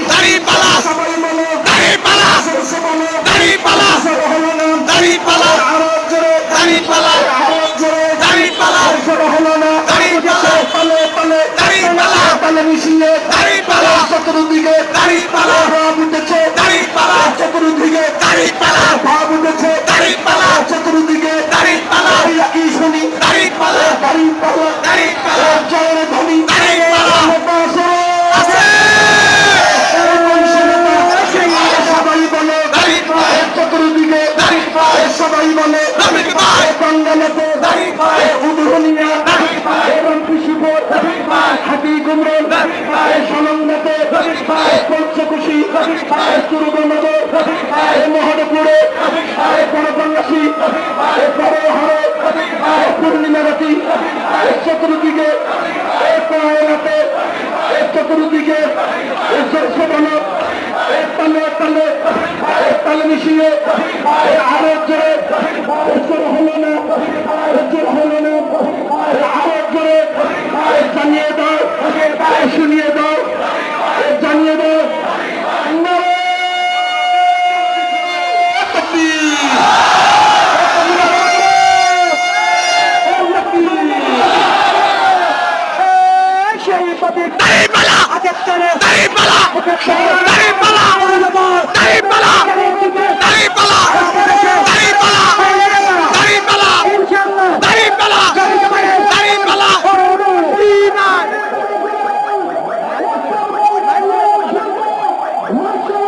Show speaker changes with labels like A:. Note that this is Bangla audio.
A: দাড়িপাল্লা দাড়িপাল্লা দাড়িপাল্লা দাড়িপাল্লা দাড়িপাল্লা দাড়িপাল্লা দাড়িপাল্লা
B: চতুর্দিকে
A: দাড়িপাল্লা
B: ভাব উঠেছে
A: দাড়িপাল্লা
B: চতুর্দিকে
A: দাড়িপাল্লা
B: ভাব উঠেছে
A: দাড়িপাল্লা
B: চতুর্দিকে
A: দাড়িপাল্লা
B: কি শুনি
A: দাড়িপাল্লা
B: দাড়িপাল্লা
A: দাড়িপাল্লা
B: জয়ের ধ্বনি
A: দাড়িপাল্লা আছে
B: সবাই বলে চতুর্দিকে সবাই বলে বাঙ্গালাতে উদ্ভনিয়া এবং কৃষিপুর হাতি গুমরন সলঙ্গাতে পঞ্চকুশি চুরুগনগর মহরপুরে বড়বাংলাসী বড়হারে পূর্ণিমারাতি চতুর্দিকে পায়রাতে চতুর্দিকে সরসবানো তালে তালে তালে মিশিয়ে আরো জোরে হলো না আরো